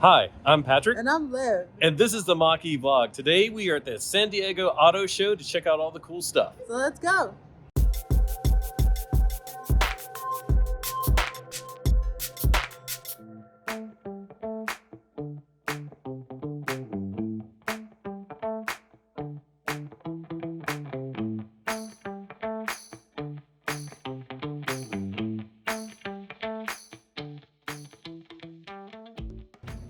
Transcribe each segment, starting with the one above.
Hi, I'm Patrick, And I'm Liv. and this is the Mach-E vlog. Today we are at the San Diego Auto Show to check out all the cool stuff. So let's go.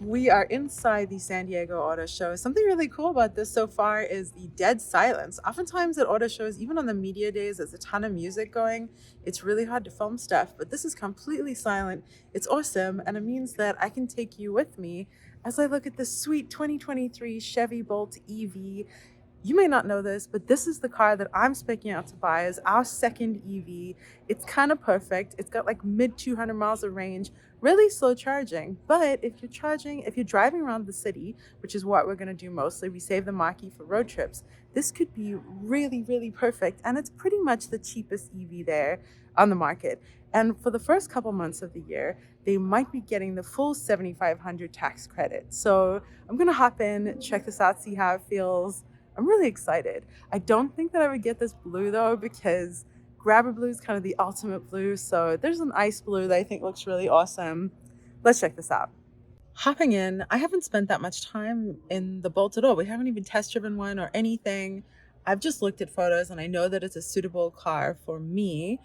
We are inside the San Diego Auto Show. Something really cool about this so far is the dead silence. Oftentimes at auto shows, even on the media days, there's a ton of music going. It's really hard to film stuff, but this is completely silent. It's awesome, and it means that I can take you with me as I look at the sweet 2023 Chevy Bolt EV. You may not know this, but this is the car that I'm speccing out to buy as our second EV. It's kind of perfect. It's got like mid 200 miles of range, really slow charging. But if you're driving around the city, which is what we're going to do mostly, we save the Mach-E for road trips. This could be really, really perfect. And it's pretty much the cheapest EV there on the market. And for the first couple months of the year, they might be getting the full 7,500 tax credit. So I'm going to hop in, check this out, see how it feels. I'm really excited. I don't think that I would get this blue though, because Grabber blue is kind of the ultimate blue. So there's an ice blue that I think looks really awesome. Let's check this out. Hopping in, I haven't spent that much time in the Bolt at all. We haven't even test driven one or anything. I've just looked at photos and I know that it's a suitable car for me.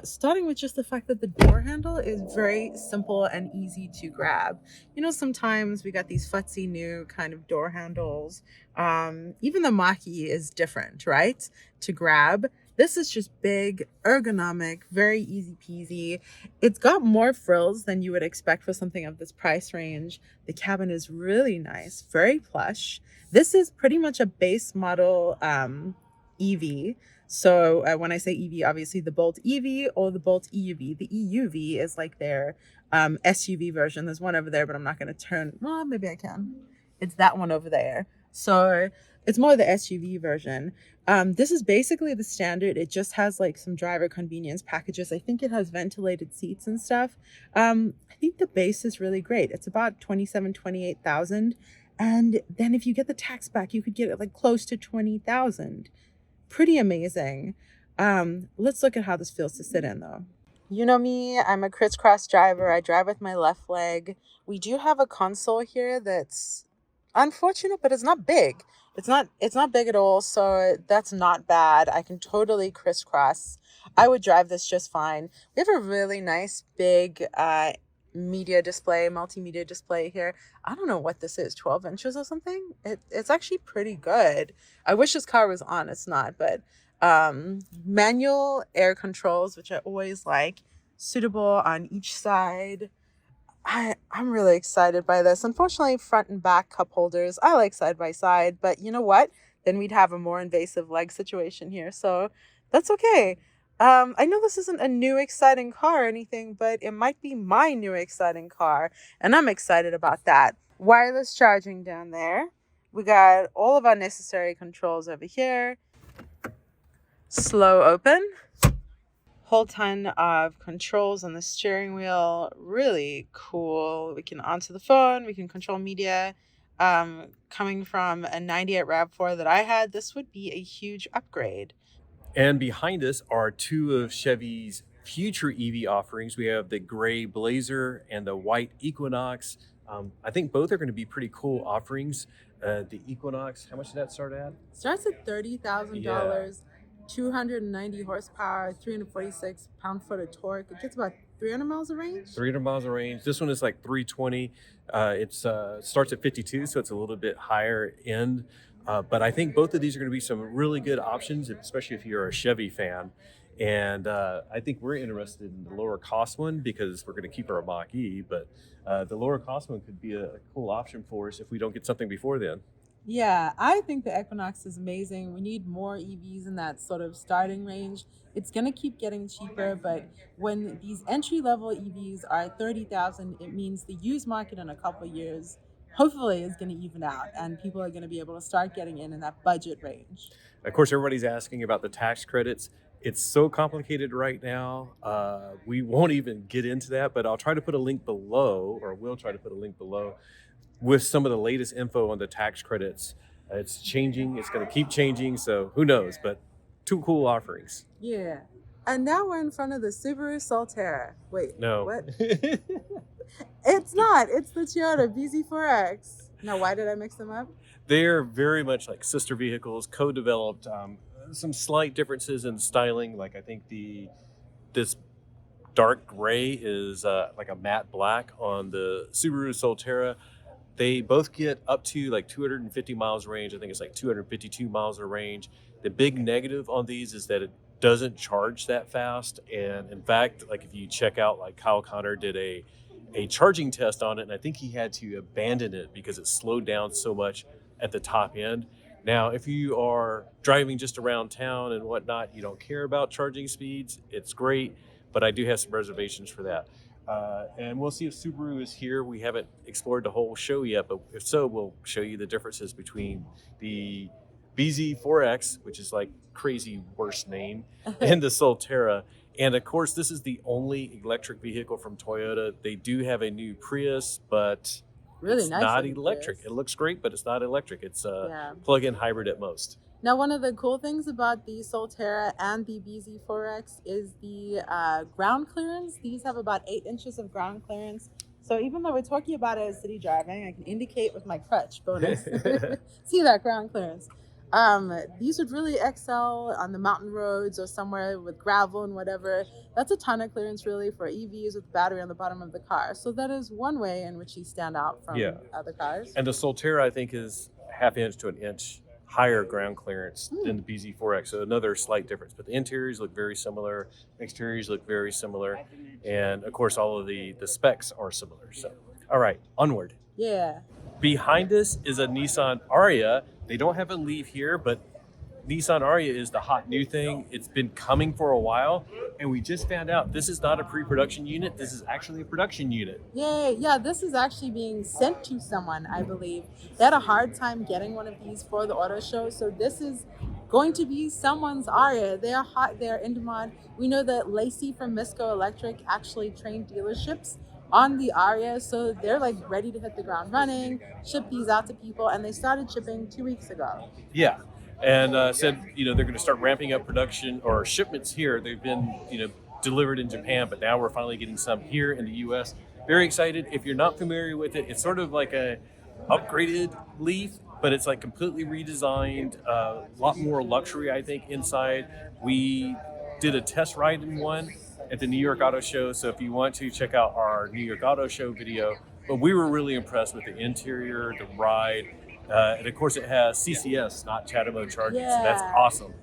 Starting with just the fact that the door handle is very simple and easy to grab. You know, sometimes we got these futzy new kind of door handles. Even the Mach-E is different, right? To grab. This is just big, ergonomic, very easy peasy. It's got more frills than you would expect for something of this price range. The cabin is really nice, very plush. This is pretty much a base model EV. So when I say EV, obviously the Bolt EV or the Bolt EUV. The EUV is like their SUV version. There's one over there, but I'm not going to turn. Well, maybe I can. It's that one over there. So it's more the SUV version. This is basically the standard. It just has like some driver convenience packages. I think it has ventilated seats and stuff. I think the base is really great. It's about 28,000. And then if you get the tax back, you could get it like close to 20,000. Pretty amazing. Let's look at how this feels to sit in though. You know me, I'm a crisscross driver. I drive with my left leg. We do have a console here that's unfortunate, but it's not big. It's not big at all, so that's not bad. I can totally crisscross. I would drive this just fine. We have a really nice big multimedia display here. I don't know what this is, 12 inches or something. It's actually pretty good. I wish this car was on. It's not, but manual air controls, which I always like, suitable on each side. I'm really excited by this. Unfortunately, front and back cup holders. I like side by side, but you know what? Then we'd have a more invasive leg situation here. So that's okay. I know this isn't a new exciting car or anything, but it might be my new exciting car, and I'm excited about that. Wireless charging down there. We got all of our necessary controls over here. Slow open. Whole ton of controls on the steering wheel. Really cool. We can answer the phone. We can control media. Coming from a 98 RAV4 that I had, this would be a huge upgrade. And behind us are two of Chevy's future EV offerings. We have the gray Blazer and the white Equinox. I think both are going to be pretty cool offerings. The Equinox, how much did that start at? Starts at $30,000. 290 horsepower, 346 pound-foot of torque. It gets about 300 miles of range. 300 miles of range. This one is like 320. It starts at 52, so it's a little bit higher end. But I think both of these are going to be some really good options, especially if you're a Chevy fan. And I think we're interested in the lower cost one because we're going to keep our Mach-E. But the lower cost one could be a cool option for us if we don't get something before then. Yeah, I think the Equinox is amazing. We need more EVs in that sort of starting range. It's going to keep getting cheaper, but when these entry-level EVs are 30,000, it means the used market in a couple of years hopefully is going to even out, and people are going to be able to start getting in that budget range. Of course, everybody's asking about the tax credits. It's so complicated right now. We won't even get into that, but I'll try to put a link below, or we'll try to put a link below with some of the latest info on the tax credits. It's changing. It's going to keep changing. So who knows? But two cool offerings. Yeah. And now we're in front of the Subaru Solterra. Wait, No. what? It's not. It's the Toyota BZ4X. Now, why did I mix them up? They're very much like sister vehicles, co-developed. Some slight differences in styling. Like I think this dark gray is like a matte black on the Subaru Solterra. They both get up to like 250 miles range. I think it's like 252 miles of range. The big negative on these is that it doesn't charge that fast. And in fact, like if you check out, like Kyle Connor did a charging test on it, and I think he had to abandon it because it slowed down so much at the top end. Now, if you are driving just around town and whatnot, you don't care about charging speeds, it's great, but I do have some reservations for that. And we'll see if Subaru is here. We haven't explored the whole show yet, but if so, we'll show you the differences between the BZ4X, which is like crazy worst name, and the Solterra. And of course, this is the only electric vehicle from Toyota. They do have a new Prius, but Really it's nice. not looking electric. Prius. It looks great, but it's not electric. It's a Yeah. plug-in hybrid at most. Now, one of the cool things about the Solterra and the BZ4X is the ground clearance. These have about 8 inches of ground clearance. So even though we're talking about it as city driving, I can indicate with my crutch bonus. See that ground clearance. These would really excel on the mountain roads or somewhere with gravel and whatever. That's a ton of clearance really for EVs with battery on the bottom of the car. So that is one way in which these stand out from other cars. And the Solterra, I think, is half inch to an inch higher ground clearance than the BZ4X. So another slight difference. But the interiors look very similar. Exteriors look very similar. And of course, all of the specs are similar. So, all right, onward. Yeah. Behind us is a Nissan Ariya. They don't have a Leaf here, but Nissan Ariya is the hot new thing. It's been coming for a while, and we just found out this is not a pre-production unit. This is actually a production unit. Yay. Yeah, this is actually being sent to someone, I believe. They had a hard time getting one of these for the auto show, so this is going to be someone's Ariya. They are hot. They are in demand. We know that Lacey from Misco Electric actually trained dealerships on the Ariya, so they're like ready to hit the ground running, ship these out to people, and they started shipping 2 weeks ago. Yeah, and said they're going to start ramping up production or shipments here. They've been delivered in Japan, but now we're finally getting some here in the U.S. Very excited. If you're not familiar with it, it's sort of like a upgraded Leaf, but it's like completely redesigned, a lot more luxury, I think, inside. We did a test ride in one at the New York Auto Show, so if you want to check out our New York Auto Show video. But we were really impressed with the interior, the ride, and of course it has CCS, not Chatamo charging, so that's awesome.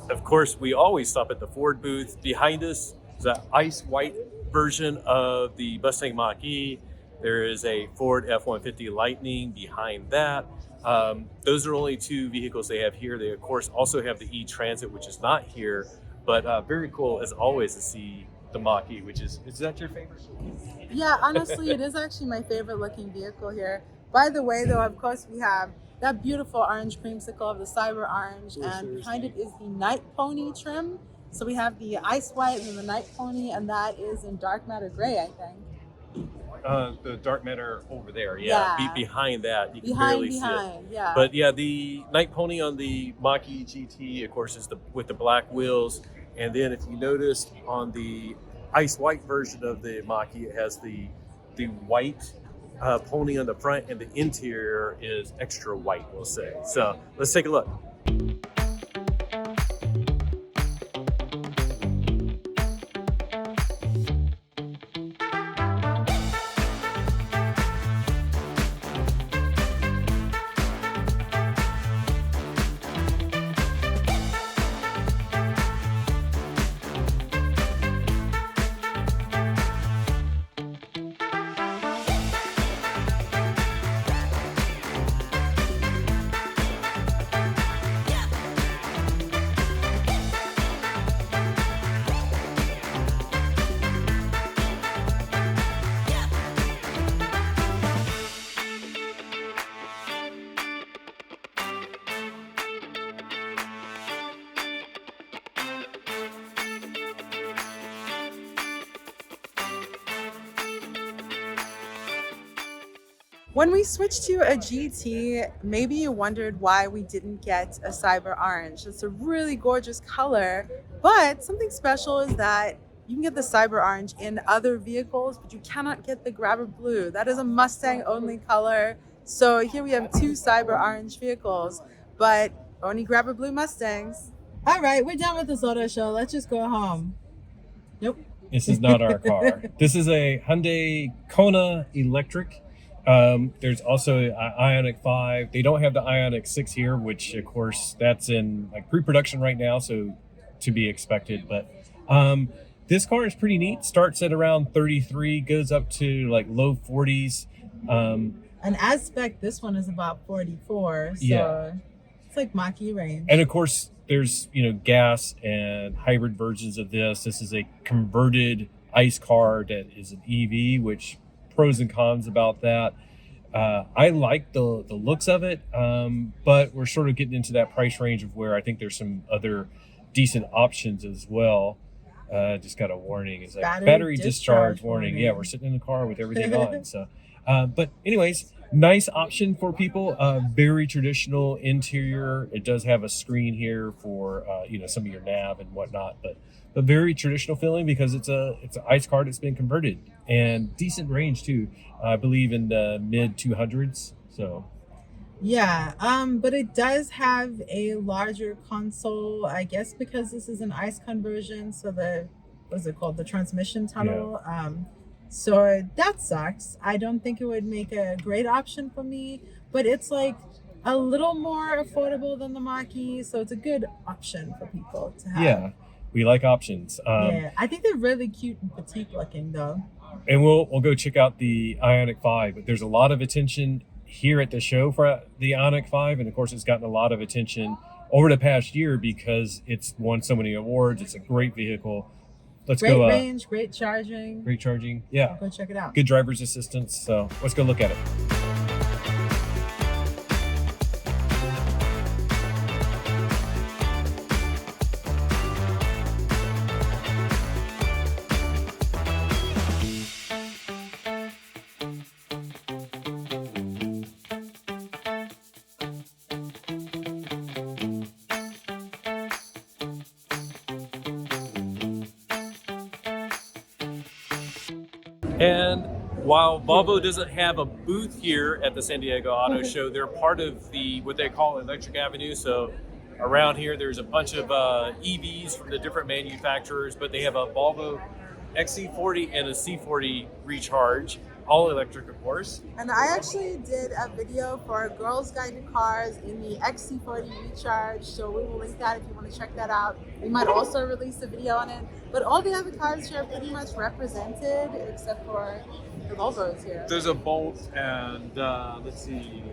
Of course, we always stop at the Ford booth. Behind us is an ice white version of the Mustang Mach-E. There is a Ford F-150 Lightning behind that. Those are only 2 vehicles they have here. They, of course, also have the E-Transit, which is not here, but very cool, as always, to see the Mach-E, which is that your favorite? Yeah, honestly, it is actually my favorite looking vehicle here. By the way, though, of course, we have that beautiful orange creamsicle of the Cyber Orange, and behind it is the Night Pony trim. So we have the Ice White and the Night Pony, and that is in dark matter gray, I think. The dark matter over there, behind that, you can behind, barely see it. Yeah. But yeah, the Night Pony on the Mach-E GT, of course, is with the black wheels. And then if you notice on the ice white version of the Mach-E, it has the white pony on the front, and the interior is extra white, we'll say. So let's take a look. When we switched to a GT, maybe you wondered why we didn't get a cyber orange. It's a really gorgeous color, but something special is that you can get the cyber orange in other vehicles, but you cannot get the grabber blue. That is a Mustang only color. So here we have two cyber orange vehicles, but only grabber blue Mustangs. All right, we're done with this auto show. Let's just go home. Nope. This is not our car. This is a Hyundai Kona electric. There's also an Ioniq 5. They don't have the Ioniq 6 here, which of course that's in like pre-production right now, so to be expected. But this car is pretty neat. Starts at around 33, goes up to like low 40s. And as spec, this one is about 44, so Yeah. it's like Mach-E range. And of course, there's gas and hybrid versions of this. This is a converted ICE car that is an EV, which pros and cons about that. I like the looks of it, but we're sort of getting into that price range of where I think there's some other decent options as well. Just got a warning. It's like battery discharge warning. Yeah, we're sitting in the car with everything on. So, but anyways, nice option for people. Very traditional interior. It does have a screen here for some of your nav and whatnot, but very traditional feeling because it's an ICE car that's been converted and decent range too. I believe in the mid 200s. So. Yeah, but it does have a larger console, I guess, because this is an ICE conversion. So what's it called? The transmission tunnel. Yeah. So that sucks. I don't think it would make a great option for me, but it's like a little more affordable than the Mach-E, so it's a good option for people to have. Yeah, we like options. Yeah, I think they're really cute and petite looking though. And we'll go check out the Ioniq 5, but there's a lot of attention here at the show for the Ioniq 5, and of course it's gotten a lot of attention over the past year because it's won so many awards. It's a great vehicle. Let's great go. Range, great charging. Great charging. Yeah. Go check it out. Good driver's assistance. So let's go look at it. And while Volvo doesn't have a booth here at the San Diego Auto Show, they're part of what they call Electric Avenue. So around here, there's a bunch of EVs from the different manufacturers, but they have a Volvo XC40 and a C40 Recharge, all electric, of course. And I actually did a video for Girls Guide to Cars in the XC40 Recharge, so we will link that if you want to check that out. We might also release a video on it, but all the other cars here are pretty much represented except for the Volvos here. There's a Bolt and let's see,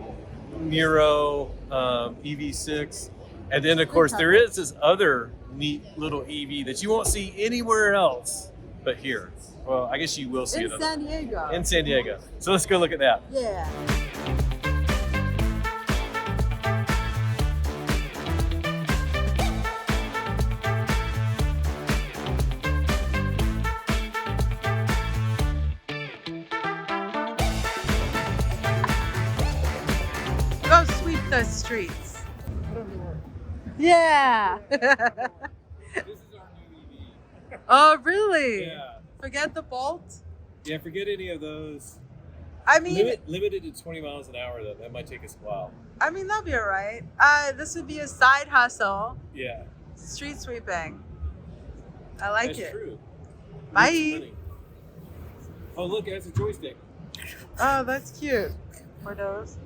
Nero EV6, and then of course there is this other neat little EV that you won't see anywhere else but here. Well, I guess you will see it in San Diego. In San Diego. So let's go look at that. Yeah. Go sweep the streets. Yeah. This is our new EV. Oh, really? Yeah. Forget the Bolt? Yeah, forget any of those. I mean, limited to 20 miles an hour though. That might take us a while. I mean, that'll be all right. This would be a side hustle. Yeah. Street sweeping. I like That's it. True. Bye. Oh, look, it has a joystick. Oh, that's cute. For those.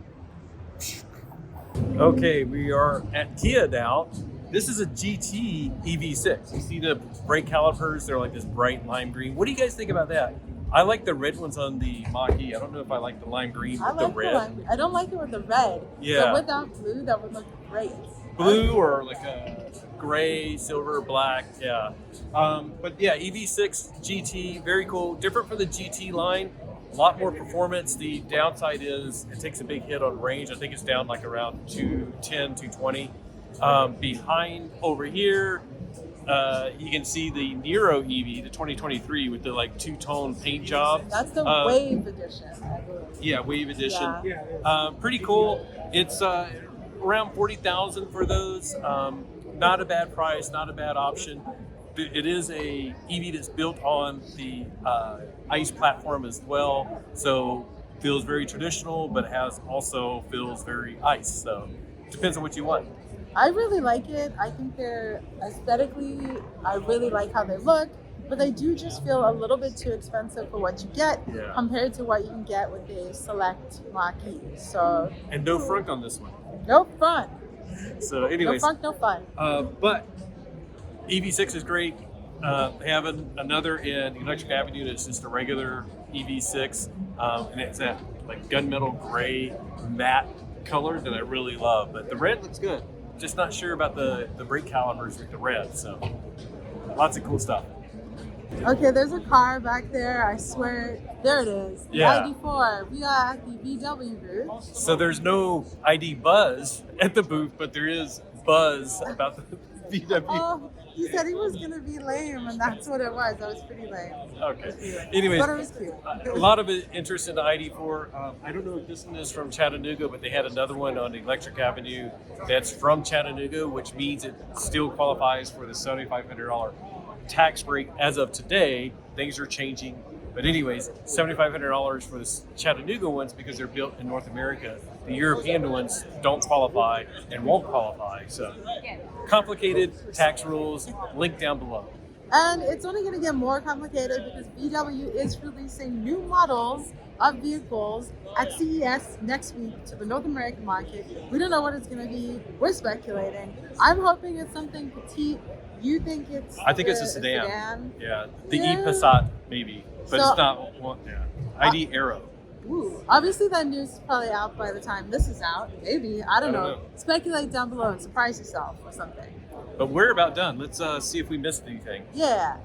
Okay, we are at Kia now. This is a GT EV6. You see the brake calipers? They're like this bright lime green. What do you guys think about that? I like the red ones on the Mach-E. I don't know if I like the lime green with the red. I don't like it with the red. Yeah. But without blue, that would look great. Blue or like a gray, silver, black. Yeah. But yeah, EV6 GT, very cool. Different from the GT line. A lot more performance. The downside is it takes a big hit on range. I think it's down like around 210, 220. Behind over here, you can see the Nero EV, the 2023, with the like two-tone paint job. That's the Wave edition, I believe. Yeah, Wave edition. Yeah. Pretty cool. It's around 40,000 for those. Not a bad price, not a bad option. It is a EV that's built on the ICE platform as well, so feels very traditional, but it also feels very ICE. So depends on what you want. I really like it. I think they're aesthetically, I really like how they look, but they do just feel a little bit too expensive for what you get compared to what you can get with a select Mach-E. So and no front on this one. No front. So anyways, no front, no fun. But EV6 is great. They have another in Electric Avenue that's just a regular EV6, and it's that like gunmetal gray matte color that I really love. But the red looks good. Just not sure about the brake calipers with the red. So lots of cool stuff. Okay, there's a car back there. I swear, there it is. The ID4. We are at the VW booth. So there's no ID buzz at the booth, but there is buzz about the VW. Oh, he said he was gonna be lame, and that's what it was. That was pretty lame. Okay. Anyways, but it was cute. A lot of interest in the ID4. I don't know if this one is from Chattanooga, but they had another one on Electric Avenue that's from Chattanooga, which means it still qualifies for the $7,500 tax break as of today. Things are changing. But anyways, $7,500 for the Chattanooga ones because they're built in North America. The European ones don't qualify and won't qualify. So complicated tax rules, link down below. And it's only going to get more complicated because VW is releasing new models of vehicles at CES next week to the North American market. We don't know what it's going to be. We're speculating. I'm hoping it's something petite. You think it's I think it's a sedan. Yeah, the E-Passat maybe, but it's not one. Yeah, ID Aero. Ooh, obviously that news is probably out by the time this is out. Maybe, I don't know. Speculate down below and surprise yourself or something. But we're about done. Let's see if we missed anything. Yeah.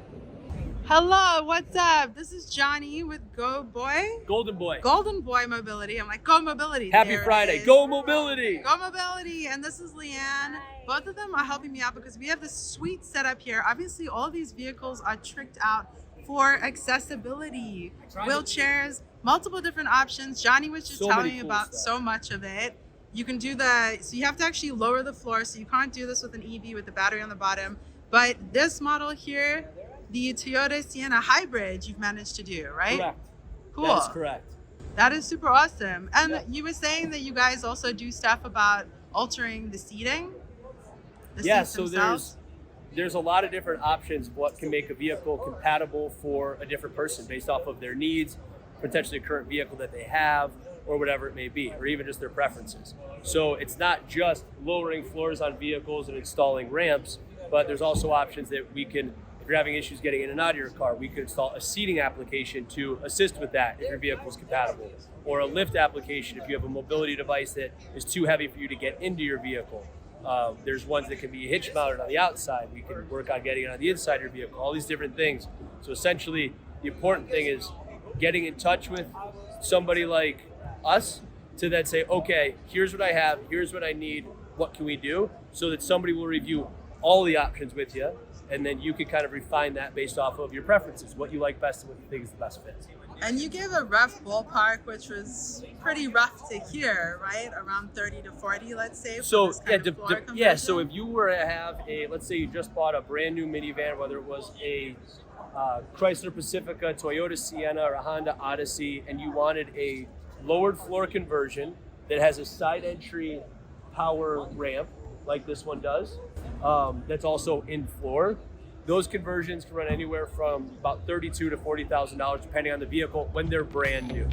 Hello, what's up? This is Johnny with Golden Boy Mobility. I'm like, Go Mobility. Happy Friday. Go Mobility. Go Mobility. And this is Leanne. Both of them are helping me out because we have this sweet setup here. Obviously, all of these vehicles are tricked out for accessibility. Wheelchairs, multiple different options. Johnny was just telling me about so much of it. You can do so you have to actually lower the floor, so you can't do this with an EV with the battery on the bottom. But this model here, the Toyota Sienna Hybrid, you've managed to do, right? Correct. Cool. That is correct. That is super awesome. And you were saying that you guys also do stuff about altering the seating? So there's a lot of different options of what can make a vehicle compatible for a different person based off of their needs, potentially a current vehicle that they have, or whatever it may be, or even just their preferences. So it's not just lowering floors on vehicles and installing ramps, but there's also options that we can, if you're having issues getting in and out of your car, we could install a seating application to assist with that if your vehicle is compatible, or a lift application if you have a mobility device that is too heavy for you to get into your vehicle. There's ones that can be hitch mounted on the outside. We can work on getting it on the inside of your vehicle, all these different things. So essentially, the important thing is getting in touch with somebody like us to then say, okay, here's what I have, here's what I need, what can we do? So that somebody will review all the options with you, and then you can kind of refine that based off of your preferences, what you like best and what you think is the best fit. And you gave a rough ballpark, which was pretty rough to hear, right? Around 30 to 40, let's say. So so if you were to have let's say you just bought a brand new minivan, whether it was a Chrysler Pacifica, Toyota Sienna, or a Honda Odyssey, and you wanted a lowered floor conversion that has a side entry power ramp like this one does, that's also in floor. Those conversions can run anywhere from about $32,000 to $40,000 depending on the vehicle when they're brand new.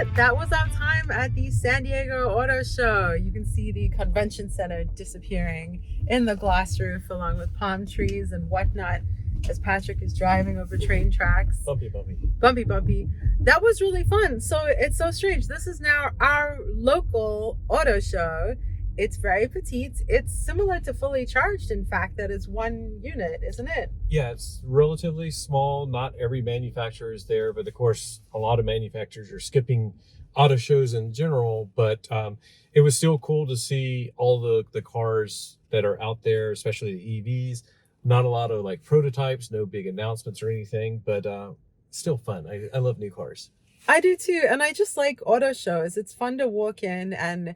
it. That was our time at the San Diego Auto Show. You can see the convention center disappearing in the glass roof along with palm trees and whatnot as Patrick is driving over train tracks. Bumpy, bumpy. Bumpy, bumpy. That was really fun. So it's so strange. This is now our local auto show. It's very petite. It's similar to Fully Charged, in fact, that is one unit, isn't it? Yeah, it's relatively small. Not every manufacturer is there, but of course, a lot of manufacturers are skipping auto shows in general. But it was still cool to see all the cars that are out there, especially the EVs. Not a lot of like prototypes, no big announcements or anything, but still fun. I love new cars. I do too. And I just like auto shows. It's fun to walk in, and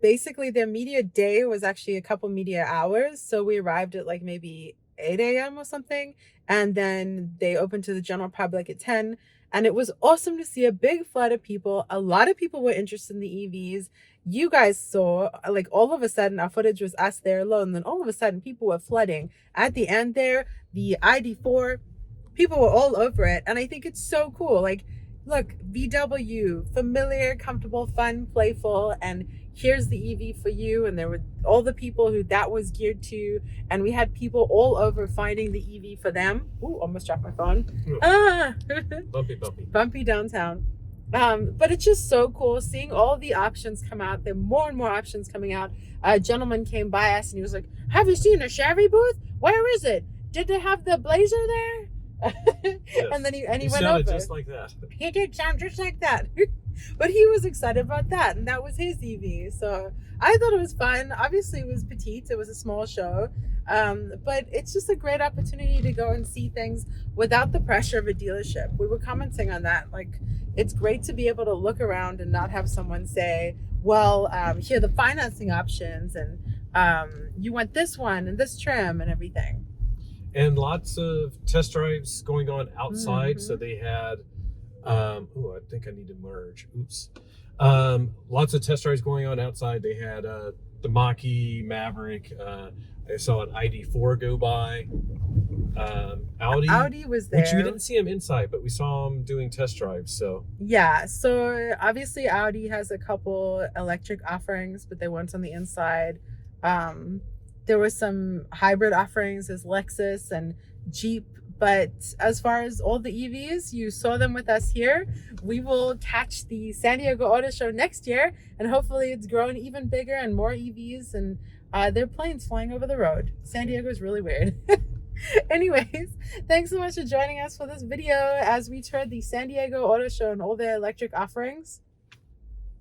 basically their media day was actually a couple media hours. So we arrived at like maybe 8 a.m. or something. And then they opened to the general public at 10. And it was awesome to see a big flood of people. A lot of people were interested in the EVs. You guys saw, like, all of a sudden our footage was us there alone. Then all of a sudden people were flooding. At the end there, the ID4, people were all over it. And I think it's so cool. Like, look, VW, familiar, comfortable, fun, playful, and here's the EV for you. And there were all the people who that was geared to, and we had people all over finding the EV for them. Ooh, almost dropped my phone. Bumpy, bumpy. Bumpy downtown. But it's just so cool seeing all the options come out. There are more and more options coming out. A gentleman came by us and he was like, "Have you seen a Chevy booth? Where is it? Did they have the Blazer there?" Yes. And then he went sounded over. just like that. He did sound just like that. But he was excited about that, and that was his EV. So I thought it was fun. Obviously, it was petite. It was a small show. But it's just a great opportunity to go and see things without the pressure of a dealership. We were commenting on that. Like, it's great to be able to look around and not have someone say, well, here are the financing options, and you want this one and this trim and everything. And lots of test drives going on outside. So they had, I think I need to merge. Oops. Lots of test drives going on outside. They had the Mach-E, Maverick. I saw an ID4 go by. Audi was there. Which we didn't see him inside, but we saw him doing test drives. So yeah, so obviously Audi has a couple electric offerings, but they weren't on the inside. There were some hybrid offerings as Lexus and Jeep, but as far as all the EVs, you saw them with us here. We will catch the San Diego Auto Show next year, and hopefully it's grown even bigger and more EVs, and there are planes flying over the road. San Diego is really weird. Anyways, thanks so much for joining us for this video as we toured the San Diego Auto Show and all their electric offerings.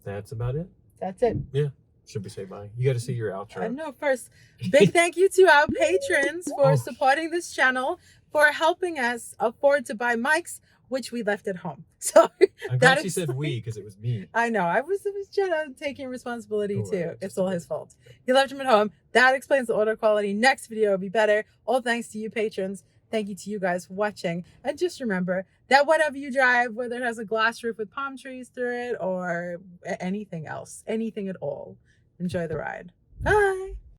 that's about it. That's it. Yeah. Should we say bye? You got to see your outro. No, first, big thank you to our patrons for supporting this channel, for helping us afford to buy mics, which we left at home. So I'm glad she said we, because it was me. I know. It was Jenna taking responsibility too. Right. It's all his fault. He left him at home. That explains the audio quality. Next video will be better. All thanks to you patrons. Thank you to you guys for watching. And just remember that whatever you drive, whether it has a glass roof with palm trees through it or anything else, anything at all, enjoy the ride. Bye.